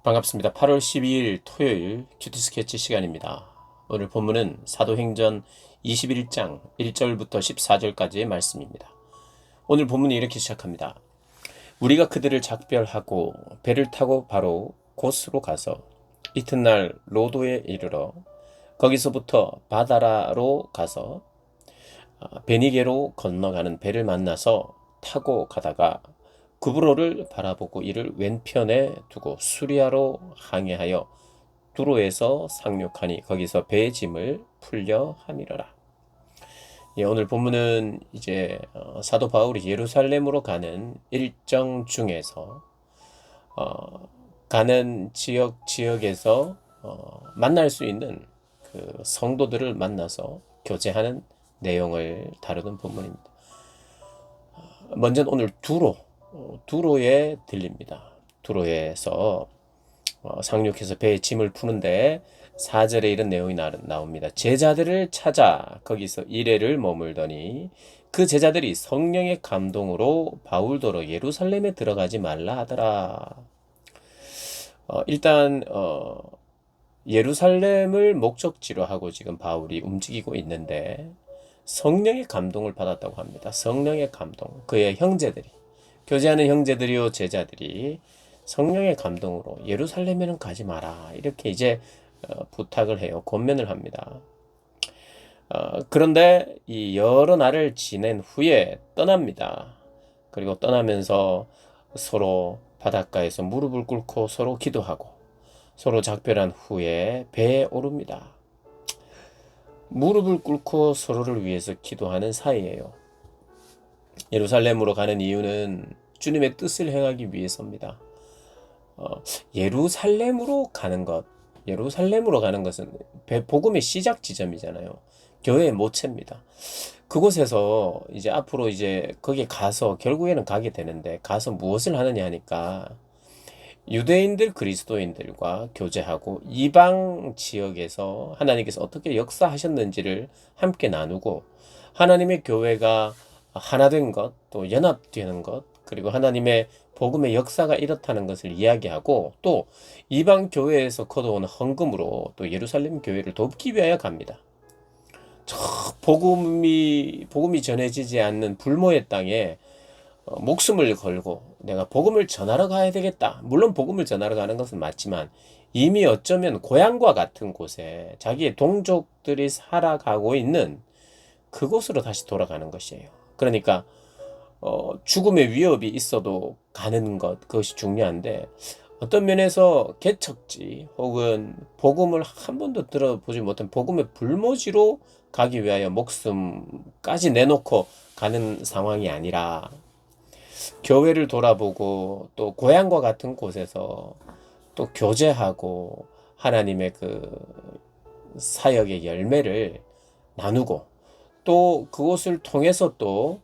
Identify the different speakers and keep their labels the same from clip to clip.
Speaker 1: 반갑습니다. 8월 12일 토요일 큐티 스케치 시간입니다. 오늘 본문은 사도행전 21장 1절부터 14절까지의 말씀입니다. 오늘 본문이 이렇게 시작합니다. 우리가 그들을 작별하고 배를 타고 바로 고스로 가서 이튿날 로도에 이르러 거기서부터 바다라로 가서 베니게로 건너가는 배를 만나서 타고 가다가 구브로를 바라보고 이를 왼편에 두고 수리아로 항해하여 두로에서 상륙하니 거기서 배의 짐을 풀려 함이러라. 예, 오늘 본문은 이제 사도 바울이 예루살렘으로 가는 일정 중에서 가는 지역에서 만날 수 있는 그 성도들을 만나서 교제하는 내용을 다루는 본문입니다. 먼저 오늘 두로에 들립니다. 두로에서 상륙해서 배에 짐을 푸는데 4절에 이런 내용이 나옵니다. 제자들을 찾아 거기서 이레를 머물더니 그 제자들이 성령의 감동으로 바울더러 예루살렘에 들어가지 말라 하더라. 일단 예루살렘을 목적지로 하고 지금 바울이 움직이고 있는데 성령의 감동을 받았다고 합니다. 성령의 감동. 그의 형제들이, 교제하는 형제들이요 제자들이 성령의 감동으로 예루살렘에는 가지 마라. 이렇게 이제 부탁을 해요. 권면을 합니다. 그런데 이 여러 날을 지낸 후에 떠납니다. 그리고 떠나면서 서로 바닷가에서 무릎을 꿇고 서로 기도하고 서로 작별한 후에 배에 오릅니다. 무릎을 꿇고 서로를 위해서 기도하는 사이예요. 예루살렘으로 가는 이유는 주님의 뜻을 행하기 위해서입니다. 예루살렘으로 가는 것은 복음의 시작 지점이잖아요. 교회의 모체입니다. 그곳에서 이제 앞으로 이제 거기에 가서 결국에는 가게 되는데 가서 무엇을 하느냐 하니까 유대인들 그리스도인들과 교제하고 이방 지역에서 하나님께서 어떻게 역사하셨는지를 함께 나누고 하나님의 교회가 하나 된 것, 또 연합되는 것, 그리고 하나님의 복음의 역사가 이렇다는 것을 이야기하고 또 이방 교회에서 거두온 헌금으로 또 예루살렘 교회를 돕기 위하여 갑니다. 저 복음이 전해지지 않는 불모의 땅에 목숨을 걸고 내가 복음을 전하러 가야 되겠다. 물론 복음을 전하러 가는 것은 맞지만 이미 어쩌면 고향과 같은 곳에 자기의 동족들이 살아가고 있는 그곳으로 다시 돌아가는 것이에요. 그러니까 죽음의 위협이 있어도 가는 것, 그것이 중요한데 어떤 면에서 개척지 혹은 복음을 한 번도 들어보지 못한 복음의 불모지로 가기 위하여 목숨까지 내놓고 가는 상황이 아니라 교회를 돌아보고 또 고향과 같은 곳에서 또 교제하고 하나님의 그 사역의 열매를 나누고 또 그곳을 통해서 또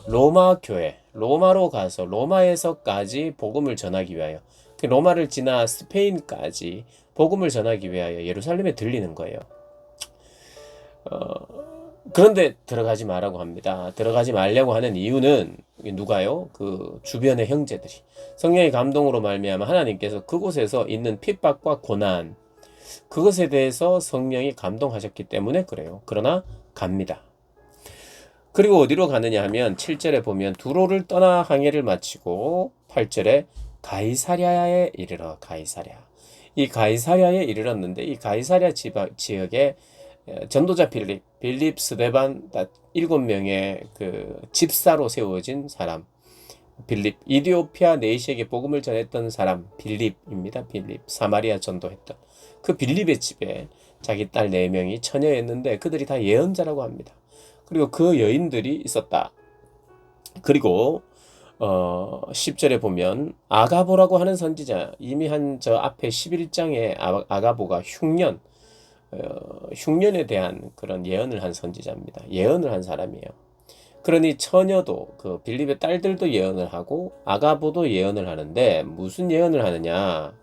Speaker 1: 로마 교회, 로마로 가서 로마에서까지 복음을 전하기 위하여 그 로마를 지나 스페인까지 복음을 전하기 위하여 예루살렘에 들리는 거예요. 그런데 들어가지 말라고 합니다. 들어가지 말려고 하는 이유는 누가요? 그 주변의 형제들이 성령의 감동으로 말미암아 하나님께서 그곳에서 있는 핍박과 고난 그것에 대해서 성령이 감동하셨기 때문에 그래요. 그러나 갑니다. 그리고 어디로 가느냐 하면 7절에 보면 두로를 떠나 항해를 마치고 8절에 가이사랴에 이르러 가이사랴. 이 가이사랴에 이르렀는데 이 가이사랴 지역에 전도자 빌립, 스데반 7명의 그 집사로 세워진 사람 빌립, 이디오피아 내시에게 복음을 전했던 사람 빌립입니다. 빌립, 사마리아 전도했던 그 빌립의 집에 자기 딸 4명이 처녀였는데 그들이 다 예언자라고 합니다. 그리고 그 여인들이 있었다. 그리고 10절에 보면 아가보라고 하는 선지자, 이미 저 앞에 11장에 아가보가 흉년에 대한 그런 예언을 한 선지자입니다. 예언을 한 사람이에요. 그러니 처녀도 그 빌립의 딸들도 예언을 하고 아가보도 예언을 하는데 무슨 예언을 하느냐?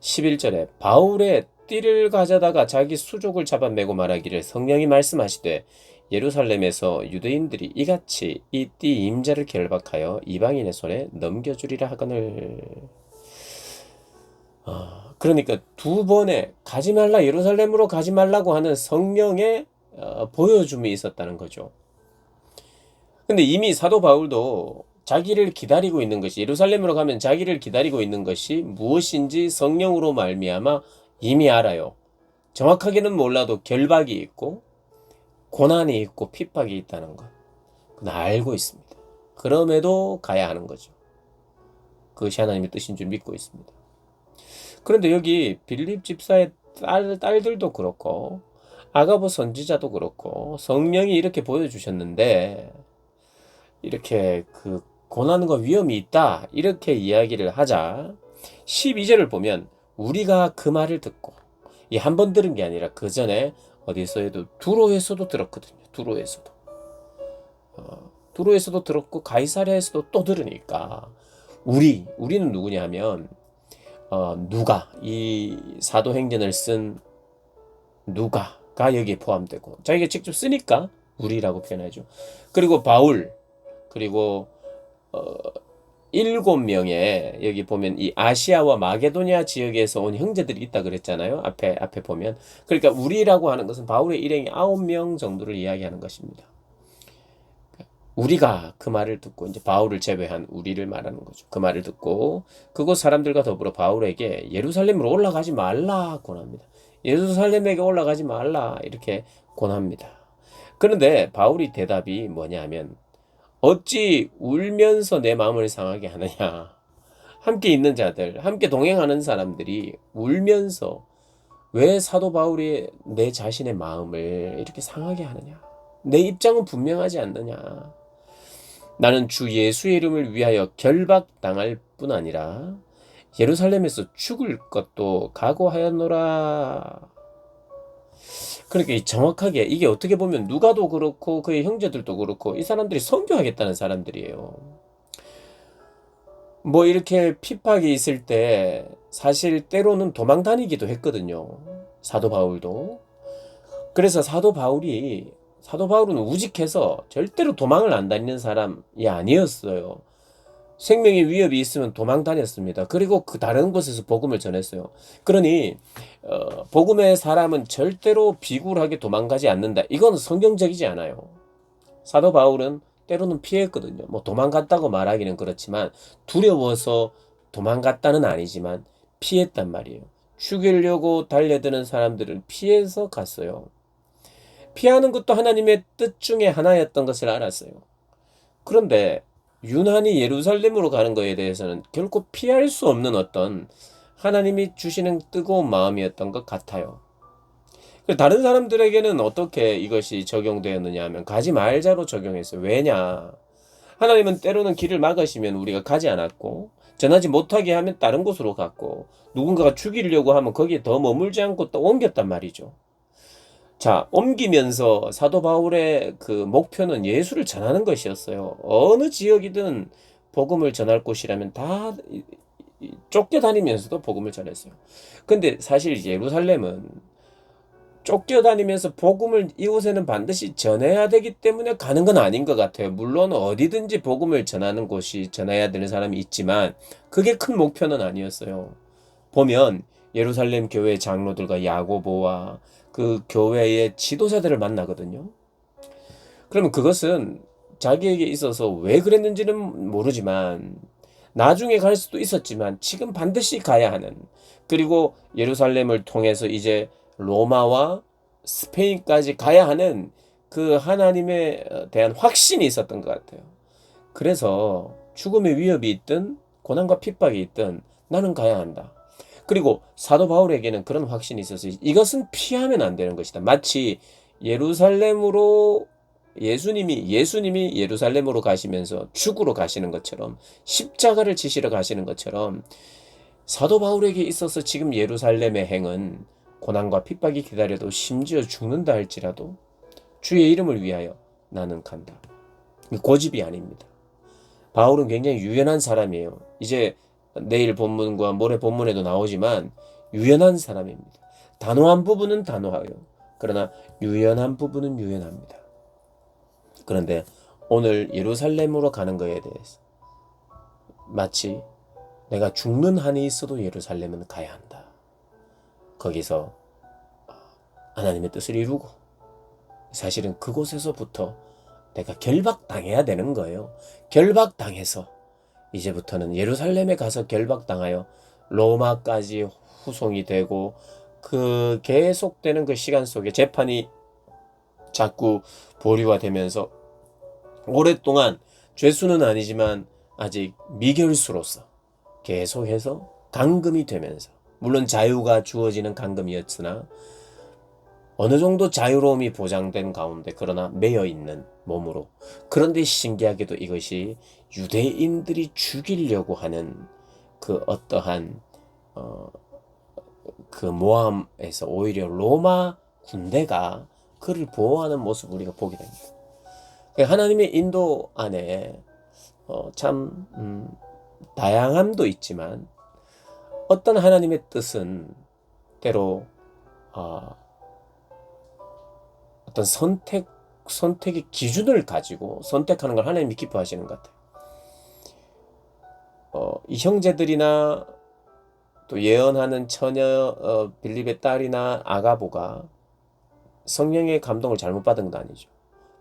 Speaker 1: 11절에 바울의 띠를 가져다가 자기 수족을 잡아매고 말하기를 성령이 말씀하시되 예루살렘에서 유대인들이 이같이 이 띠 임자를 결박하여 이방인의 손에 넘겨주리라 하거늘. 그러니까 두 번의 가지 말라, 예루살렘으로 가지 말라고 하는 성령의 보여줌이 있었다는 거죠. 근데 이미 사도 바울도 자기를 기다리고 있는 것이, 예루살렘으로 가면 자기를 기다리고 있는 것이 무엇인지 성령으로 말미암아 이미 알아요. 정확하게는 몰라도 결박이 있고 고난이 있고 핍박이 있다는 것. 그건 알고 있습니다. 그럼에도 가야 하는 거죠. 그것이 하나님의 뜻인 줄 믿고 있습니다. 그런데 여기 빌립 집사의 딸들도 그렇고 아가보 선지자도 그렇고 성령이 이렇게 보여주셨는데 이렇게 그 고난과 위험이 있다 이렇게 이야기를 하자 12절을 보면 우리가 그 말을 듣고 이 한 번 들은 게 아니라 그 전에 어디서에도 두로에서도 들었거든요. 두로에서도 들었고 가이사랴에서도 또 들으니까 우리는 누구냐 하면 누가 이 사도행전을 쓴 누가가 여기에 포함되고 자기가 직접 쓰니까 우리라고 표현하죠. 그리고 바울 그리고 7명의 여기 보면 이 아시아와 마게도니아 지역에서 온 형제들이 있다 그랬잖아요. 앞에 보면 그러니까 우리라고 하는 것은 바울의 일행이 9명 정도를 이야기하는 것입니다. 우리가 그 말을 듣고 이제 바울을 제외한 우리를 말하는 거죠. 그 말을 듣고 그곳 사람들과 더불어 바울에게 예루살렘으로 올라가지 말라 권합니다. 예루살렘에게 올라가지 말라 이렇게 권합니다. 그런데 바울이 대답이 뭐냐면 어찌 울면서 내 마음을 상하게 하느냐. 함께 있는 자들, 함께 동행하는 사람들이 울면서 왜 사도 바울이 내 자신의 마음을 이렇게 상하게 하느냐. 내 입장은 분명하지 않느냐. 나는 주 예수의 이름을 위하여 결박당할 뿐 아니라 예루살렘에서 죽을 것도 각오하였노라. 그러니까 정확하게 이게 어떻게 보면 누가도 그렇고 그의 형제들도 그렇고 이 사람들이 선교하겠다는 사람들이에요. 뭐 이렇게 핍박이 있을 때 사실 때로는 도망 다니기도 했거든요. 사도 바울도. 그래서 사도 바울은 우직해서 절대로 도망을 안 다니는 사람이 아니었어요. 생명의 위협이 있으면 도망 다녔습니다. 그리고 그 다른 곳에서 복음을 전했어요. 그러니 복음의 사람은 절대로 비굴하게 도망가지 않는다. 이건 성경적이지 않아요. 사도 바울은 때로는 피했거든요. 뭐 도망갔다고 말하기는 그렇지만 두려워서 도망갔다는 아니지만 피했단 말이에요. 죽이려고 달려드는 사람들을 피해서 갔어요. 피하는 것도 하나님의 뜻 중에 하나였던 것을 알았어요. 그런데 유난히 예루살렘으로 가는 것에 대해서는 결코 피할 수 없는 어떤 하나님이 주시는 뜨거운 마음이었던 것 같아요. 다른 사람들에게는 어떻게 이것이 적용되었느냐 하면 가지 말자로 적용했어요. 왜냐? 하나님은 때로는 길을 막으시면 우리가 가지 않았고 전하지 못하게 하면 다른 곳으로 갔고 누군가가 죽이려고 하면 거기에 더 머물지 않고 또 옮겼단 말이죠. 자, 옮기면서 사도 바울의 그 목표는 예수를 전하는 것이었어요. 어느 지역이든 복음을 전할 곳이라면 다 쫓겨다니면서도 복음을 전했어요. 근데 사실 예루살렘은 쫓겨다니면서 복음을 이곳에는 반드시 전해야 되기 때문에 가는 건 아닌 것 같아요. 물론 어디든지 복음을 전하는 곳이 전해야 되는 사람이 있지만 그게 큰 목표는 아니었어요. 보면 예루살렘 교회 장로들과 야고보와 그 교회의 지도자들을 만나거든요. 그러면 그것은 자기에게 있어서 왜 그랬는지는 모르지만 나중에 갈 수도 있었지만 지금 반드시 가야 하는 그리고 예루살렘을 통해서 이제 로마와 스페인까지 가야 하는 그 하나님에 대한 확신이 있었던 것 같아요. 그래서 죽음의 위협이 있든 고난과 핍박이 있든 나는 가야 한다. 그리고 사도 바울에게는 그런 확신이 있었어요. 이것은 피하면 안 되는 것이다. 마치 예루살렘으로 예수님이 예루살렘으로 가시면서 죽으러 가시는 것처럼 십자가를 지시러 가시는 것처럼 사도 바울에게 있어서 지금 예루살렘의 행은 고난과 핍박이 기다려도 심지어 죽는다 할지라도 주의 이름을 위하여 나는 간다. 고집이 아닙니다. 바울은 굉장히 유연한 사람이에요. 이제 내일 본문과 모레 본문에도 나오지만 유연한 사람입니다. 단호한 부분은 단호하요. 그러나 유연한 부분은 유연합니다. 그런데 오늘 예루살렘으로 가는 것에 대해서 마치 내가 죽는 한이 있어도 예루살렘은 가야 한다. 거기서 하나님의 뜻을 이루고 사실은 그곳에서부터 내가 결박당해야 되는 거예요. 결박당해서 이제부터는 예루살렘에 가서 결박당하여 로마까지 후송이 되고 그 계속되는 그 시간 속에 재판이 자꾸 보류가 되면서 오랫동안 죄수는 아니지만 아직 미결수로서 계속해서 감금이 되면서 물론 자유가 주어지는 감금이었으나 어느 정도 자유로움이 보장된 가운데 그러나 매여 있는 몸으로 그런데 신기하게도 이것이 유대인들이 죽이려고 하는 그 어떠한 그 모함에서 오히려 로마 군대가 그를 보호하는 모습을 우리가 보게 됩니다. 하나님의 인도 안에 참 다양함도 있지만 어떤 하나님의 뜻은 때로 어떤 선택의 기준을 가지고 선택하는 걸 하나님이 기뻐하시는 것 같아요. 이 형제들이나 또 예언하는 처녀 빌립의 딸이나 아가보가 성령의 감동을 잘못 받은 건 아니죠.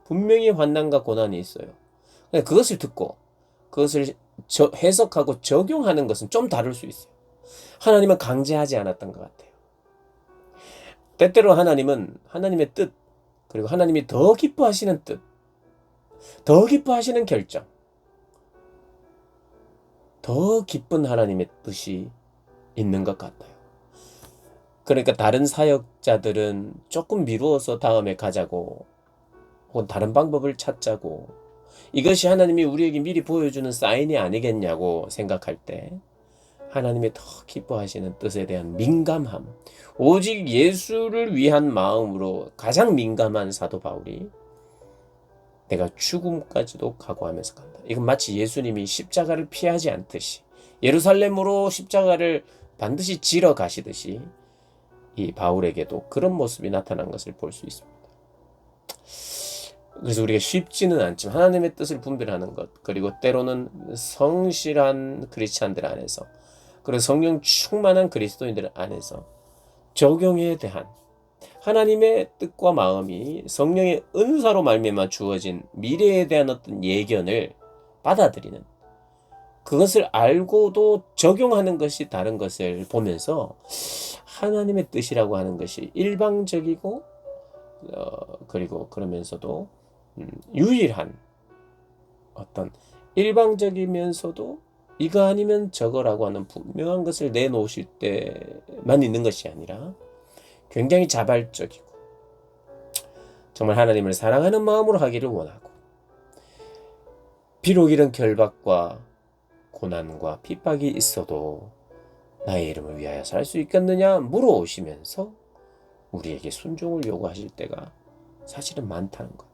Speaker 1: 분명히 환난과 고난이 있어요. 그것을 듣고 그것을 해석하고 적용하는 것은 좀 다를 수 있어요. 하나님은 강제하지 않았던 것 같아요. 때때로 하나님은 하나님의 뜻 그리고 하나님이 더 기뻐하시는 뜻, 더 기뻐하시는 결정, 더 기쁜 하나님의 뜻이 있는 것 같아요. 그러니까 다른 사역자들은 조금 미루어서 다음에 가자고 혹은 다른 방법을 찾자고 이것이 하나님이 우리에게 미리 보여주는 사인이 아니겠냐고 생각할 때 하나님의 더 기뻐하시는 뜻에 대한 민감함, 오직 예수를 위한 마음으로 가장 민감한 사도 바울이 내가 죽음까지도 각오하면서 간다. 이건 마치 예수님이 십자가를 피하지 않듯이 예루살렘으로 십자가를 반드시 지러 가시듯이 이 바울에게도 그런 모습이 나타난 것을 볼 수 있습니다. 그래서 우리가 쉽지는 않지만 하나님의 뜻을 분별하는 것 그리고 때로는 성실한 크리스찬들 안에서 그리고 성령 충만한 그리스도인들 안에서 적용에 대한 하나님의 뜻과 마음이 성령의 은사로 말미암아 주어진 미래에 대한 어떤 예견을 받아들이는 그것을 알고도 적용하는 것이 다른 것을 보면서 하나님의 뜻이라고 하는 것이 일방적이고 그리고 그러면서도 유일한 어떤 일방적이면서도 이거 아니면 저거라고 하는 분명한 것을 내놓으실 때만 있는 것이 아니라 굉장히 자발적이고 정말 하나님을 사랑하는 마음으로 하기를 원하고 비록 이런 결박과 고난과 핍박이 있어도 나의 이름을 위하여 살 수 있겠느냐 물어오시면서 우리에게 순종을 요구하실 때가 사실은 많다는 것.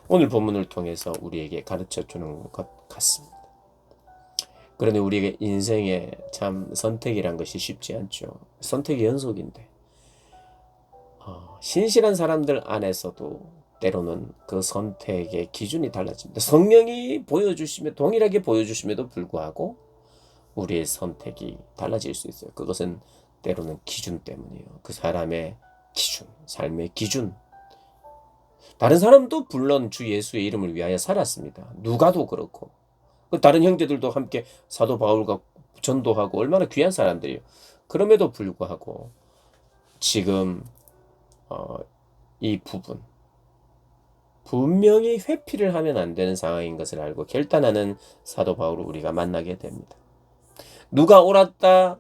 Speaker 1: 오늘 본문을 통해서 우리에게 가르쳐주는 것 같습니다. 그런데 우리에게 인생에 참 선택이란 것이 쉽지 않죠. 선택의 연속인데 신실한 사람들 안에서도 때로는 그 선택의 기준이 달라집니다. 성령이 보여주시며 동일하게 보여주심에도 불구하고 우리의 선택이 달라질 수 있어요. 그것은 때로는 기준 때문이에요. 그 사람의 기준, 삶의 기준. 다른 사람도 물론 주 예수의 이름을 위하여 살았습니다. 누가도 그렇고 다른 형제들도 함께 사도 바울과 전도하고 얼마나 귀한 사람들이에요. 그럼에도 불구하고 지금 이 부분 분명히 회피를 하면 안 되는 상황인 것을 알고 결단하는 사도 바울을 우리가 만나게 됩니다. 누가 옳았다,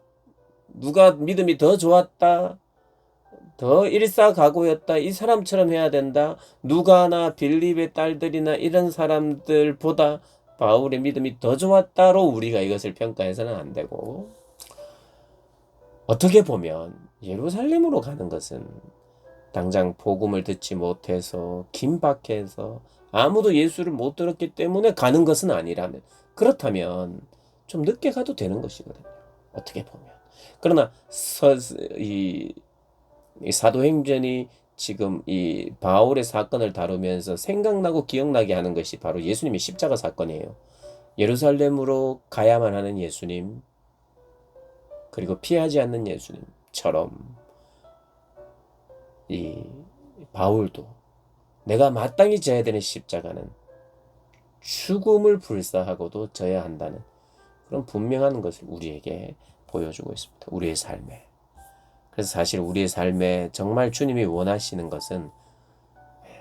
Speaker 1: 누가 믿음이 더 좋았다, 더 일사각오였다, 이 사람처럼 해야 된다, 누가나 빌립의 딸들이나 이런 사람들보다 바울의 믿음이 더 좋았다로 우리가 이것을 평가해서는 안 되고 어떻게 보면 예루살렘으로 가는 것은 당장 복음을 듣지 못해서 긴박해서 아무도 예수를 못 들었기 때문에 가는 것은 아니라면 그렇다면 좀 늦게 가도 되는 것이거든요. 어떻게 보면. 그러나 이 사도행전이 지금 이 바울의 사건을 다루면서 생각나고 기억나게 하는 것이 바로 예수님의 십자가 사건이에요. 예루살렘으로 가야만 하는 예수님, 그리고 피하지 않는 예수님처럼 이 바울도 내가 마땅히 져야 되는 십자가는 죽음을 불사하고도 져야 한다는 그런 분명한 것을 우리에게 보여주고 있습니다. 우리의 삶에. 그래서 사실 우리의 삶에 정말 주님이 원하시는 것은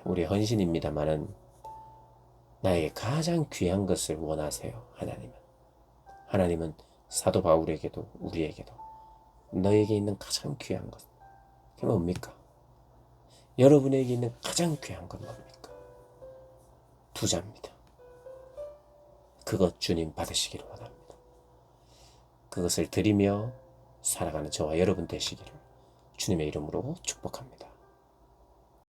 Speaker 1: 우리의 헌신입니다만은 나에게 가장 귀한 것을 원하세요. 하나님은 사도 바울에게도 우리에게도 너에게 있는 가장 귀한 것 그게 뭡니까? 여러분에게 있는 가장 귀한 건 뭡니까? 부자입니다. 그것 주님 받으시기를 원합니다. 그것을 드리며 살아가는 저와 여러분 되시기를 주님의 이름으로 축복합니다.